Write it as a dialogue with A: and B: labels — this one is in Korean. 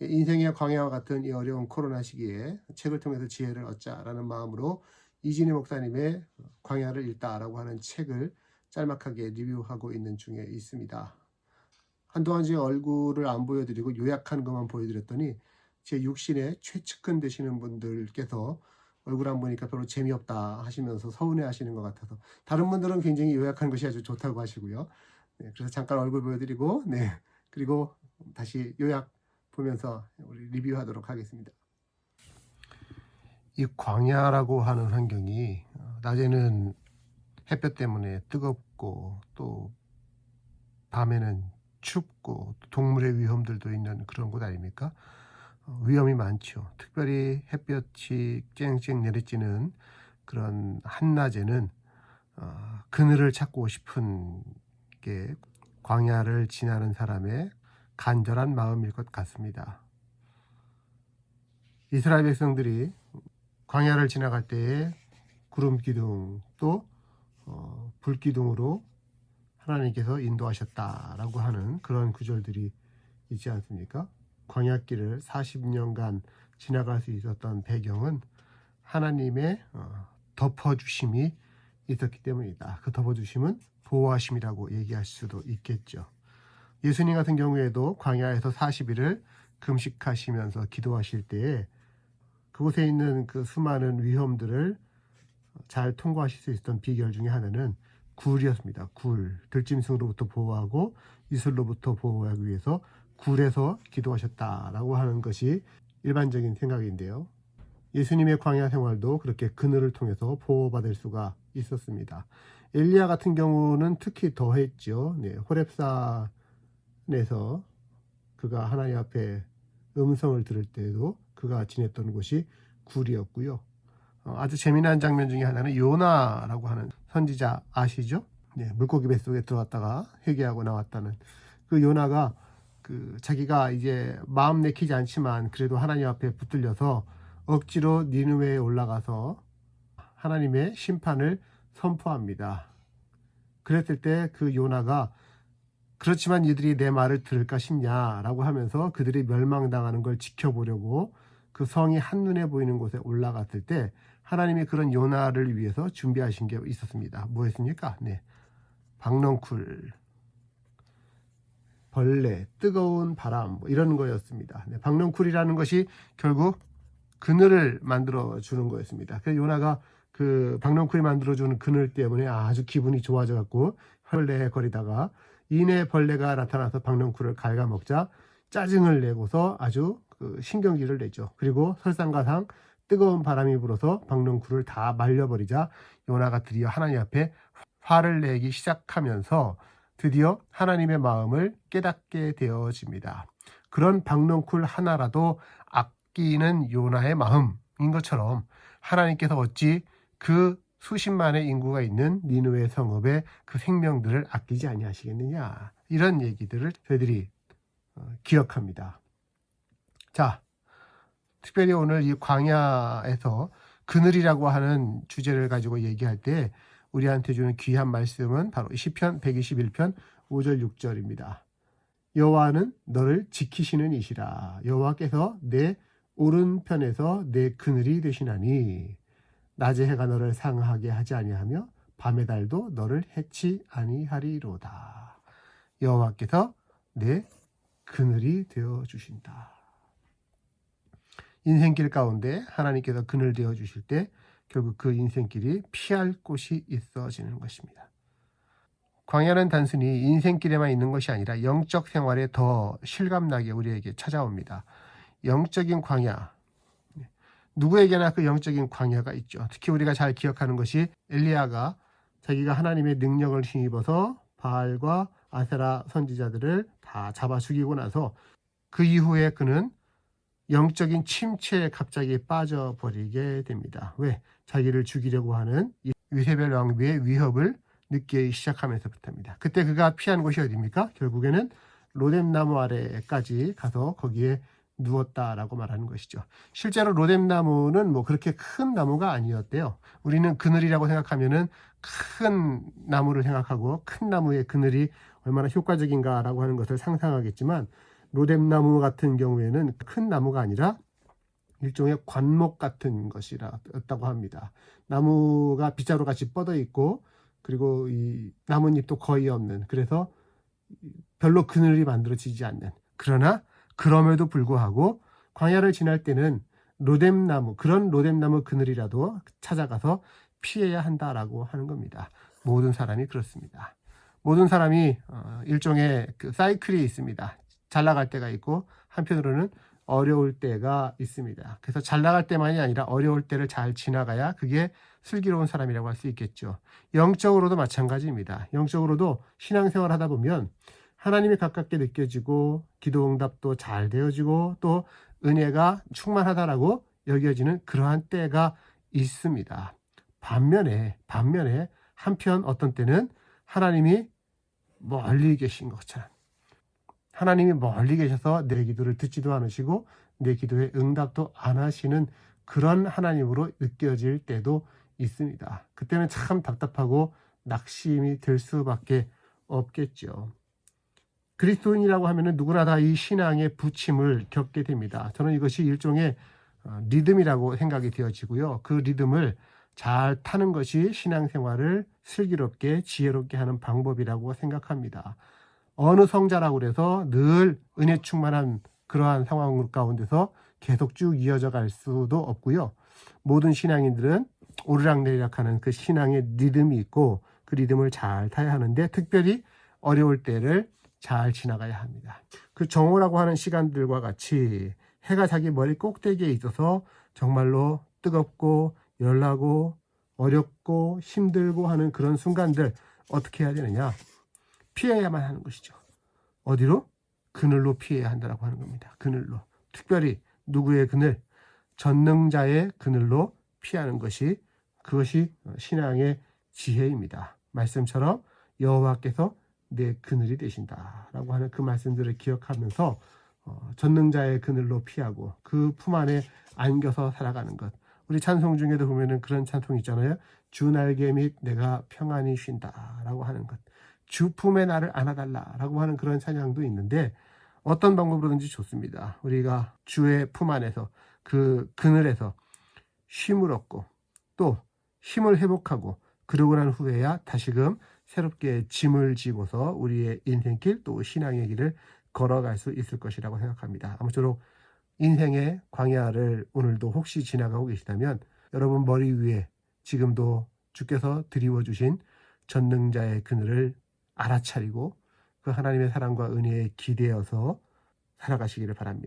A: 인생의 광야와 같은 이 어려운 코로나 시기에 책을 통해서 지혜를 얻자라는 마음으로 이진희 목사님의 광야를 읽다라고 하는 책을 짤막하게 리뷰하고 있는 중에 있습니다. 한동안 제 얼굴을 안 보여드리고 요약한 것만 보여드렸더니 제 육신에 최측근 되시는 분들께서 얼굴 안 보니까 별로 재미없다 하시면서 서운해 하시는 것 같아서, 다른 분들은 굉장히 요약한 것이 아주 좋다고 하시고요. 네, 그래서 잠깐 얼굴 보여드리고, 그리고 다시 요약 보면서 우리 리뷰하도록 하겠습니다. 이 광야라고 하는 환경이 낮에는 햇볕 때문에 뜨겁고 또 밤에는 춥고 동물의 위험들도 있는 그런 곳 아닙니까? 위험이 많죠. 특별히 햇볕이 쨍쨍 내리쬐는 그런 한낮에는 그늘을 찾고 싶은 게 광야를 지나는 사람의 간절한 마음일 것 같습니다. 이스라엘 백성들이 광야를 지나갈 때에 구름 기둥 또 불기둥으로 하나님께서 인도하셨다라고 하는 그런 구절들이 있지 않습니까? 광야길을 40년간 지나갈 수 있었던 배경은 하나님의 덮어주심이 있었기 때문이다. 그 덮어주심은 보호하심이라고 얘기할 수도 있겠죠. 예수님 같은 경우에도 광야에서 40일을 금식하시면서 기도하실 때에 그곳에 있는 그 수많은 위험들을 잘 통과하실 수 있었던 비결 중에 하나는 굴이었습니다. 굴, 들짐승으로부터 보호하고 이슬로부터 보호하기 위해서 굴에서 기도하셨다라고 하는 것이 일반적인 생각인데요. 예수님의 광야 생활도 그렇게 그늘을 통해서 보호받을 수가 있었습니다. 엘리야 같은 경우는 특히 더했죠. 호렙산에서 그가 하나님 앞에 음성을 들을 때에도 그가 지냈던 곳이 굴이었고요. 아주 재미난 장면 중에 하나는 요나라고 하는 선지자 아시죠? 물고기 뱃속에 들어갔다가 회개하고 나왔다는 그 요나가 자기가 이제 마음 내키지 않지만 그래도 하나님 앞에 붙들려서 억지로 니느웨에 올라가서 하나님의 심판을 선포합니다. 그랬을 때 그 요나가 그렇지만 이들이 내 말을 들을까 싶냐라고 하면서 그들이 멸망당하는 걸 지켜보려고 그 성이 한눈에 보이는 곳에 올라갔을 때 하나님이 그런 요나를 위해서 준비하신 게 있었습니다. 뭐였습니까? 박넝쿨, 벌레, 뜨거운 바람 이런 거였습니다. 박넝쿨이라는 것이 결국 그늘을 만들어 주는 거였습니다. 그래서 요나가 그 박넝쿨이 만들어 주는 그늘 때문에 아주 기분이 좋아져 갖고 헐레거리다가 이내 벌레가 나타나서 박넝쿨을 갉아먹자 짜증을 내고서 아주 신경질을 내죠. 그리고 설상가상 뜨거운 바람이 불어서 박넝쿨을 다 말려버리자 요나가 드디어 하나님 앞에 화를 내기 시작하면서 드디어 하나님의 마음을 깨닫게 되어집니다. 그런 박넝쿨 하나라도 아끼는 요나의 마음인 것처럼 하나님께서 어찌 그 수십만의 인구가 있는 니느웨 성읍의 그 생명들을 아끼지 아니하시겠느냐, 이런 얘기들을 저희들이 기억합니다. 자, 특별히 오늘 이 광야에서 그늘이라고 하는 주제를 가지고 얘기할 때 우리한테 주는 귀한 말씀은 바로 시편 121편 5절 6절입니다. 여호와는 너를 지키시는 이시라. 여호와께서 내 오른편에서 내 그늘이 되시나니 낮의 해가 너를 상하게 하지 아니하며 밤의 달도 너를 해치 아니하리로다. 여호와께서 내 그늘이 되어 주신다. 인생길 가운데 하나님께서 그늘 되어 주실 때 결국 그 인생길이 피할 곳이 있어지는 것입니다. 광야는 단순히 인생길에만 있는 것이 아니라 영적 생활에 더 실감나게 우리에게 찾아옵니다. 영적인 광야, 누구에게나 그 영적인 광야가 있죠. 특히 우리가 잘 기억하는 것이 엘리야가 자기가 하나님의 능력을 힘입어서 바알과 아세라 선지자들을 다 잡아 죽이고 나서 그 이후에 그는 영적인 침체에 갑자기 빠져버리게 됩니다. 왜? 자기를 죽이려고 하는 유세벨 왕비의 위협을 느끼기 시작하면서부터입니다. 그때 그가 피한 곳이 어디입니까? 결국에는 로뎀나무 아래까지 가서 거기에 누웠다라고 말하는 것이죠. 실제로 로뎀나무는 뭐 그렇게 큰 나무가 아니었대요. 우리는 그늘이라고 생각하면은 큰 나무를 생각하고 큰 나무의 그늘이 얼마나 효과적인가라고 하는 것을 상상하겠지만 로뎀나무 같은 경우에는 큰 나무가 아니라 일종의 관목 같은 것이었다고 합니다. 나무가 빗자루 같이 뻗어 있고 그리고 이 나뭇잎도 거의 없는, 그래서 별로 그늘이 만들어지지 않는, 그러나 그럼에도 불구하고 광야를 지날 때는 로뎀나무, 그런 로뎀나무 그늘이라도 찾아가서 피해야 한다라고 하는 겁니다. 모든 사람이 그렇습니다. 모든 사람이 일종의 그 사이클이 있습니다. 잘 나갈 때가 있고 한편으로는 어려울 때가 있습니다. 그래서 잘 나갈 때만이 아니라 어려울 때를 잘 지나가야 그게 슬기로운 사람이라고 할 수 있겠죠. 영적으로도 마찬가지입니다. 영적으로도 신앙생활 하다 보면 하나님이 가깝게 느껴지고 기도 응답도 잘 되어지고 또 은혜가 충만하다라고 여겨지는 그러한 때가 있습니다. 반면에 한편 어떤 때는 하나님이 멀리 계신 것처럼, 하나님이 멀리 계셔서 내 기도를 듣지도 않으시고 내 기도에 응답도 안 하시는 그런 하나님으로 느껴질 때도 있습니다. 그때는 참 답답하고 낙심이 될 수밖에 없겠죠. 그리스도인이라고 하면 누구나 다 이 신앙의 부침을 겪게 됩니다. 저는 이것이 일종의 리듬이라고 생각이 되어지고요. 그 리듬을 잘 타는 것이 신앙생활을 슬기롭게 지혜롭게 하는 방법이라고 생각합니다. 어느 성자라고 그래서 늘 은혜 충만한 그러한 상황 가운데서 계속 쭉 이어져 갈 수도 없고요. 모든 신앙인들은 오르락내리락하는 그 신앙의 리듬이 있고 그 리듬을 잘 타야 하는데 특별히 어려울 때를 잘 지나가야 합니다. 그 정오라고 하는 시간들과 같이 해가 자기 머리 꼭대기에 있어서 정말로 뜨겁고 열나고 어렵고 힘들고 하는 그런 순간들 어떻게 해야 되느냐? 피해야만 하는 것이죠. 어디로? 그늘로 피해야 한다고 하는 겁니다. 그늘로. 특별히 누구의 그늘? 전능자의 그늘로 피하는 것이, 그것이 신앙의 지혜입니다. 말씀처럼 여호와께서 내 그늘이 되신다라고 하는 그 말씀들을 기억하면서 전능자의 그늘로 피하고 그 품 안에 안겨서 살아가는 것. 우리 찬송 중에도 보면은 그런 찬송 있잖아요. 주 날개 및 내가 평안히 쉰다라고 하는 것. 주 품에 나를 안아달라라고 하는 그런 찬양도 있는데 어떤 방법으로든지 좋습니다. 우리가 주의 품 안에서 그 그늘에서 쉼을 얻고 또 힘을 회복하고 그러고 난 후에야 다시금 새롭게 짐을 지고서 우리의 인생길 또 신앙의 길을 걸어갈 수 있을 것이라고 생각합니다. 아무쪼록 인생의 광야를 오늘도 혹시 지나가고 계시다면 여러분 머리 위에 지금도 주께서 드리워 주신 전능자의 그늘을 알아차리고 그 하나님의 사랑과 은혜에 기대어서 살아가시기를 바랍니다.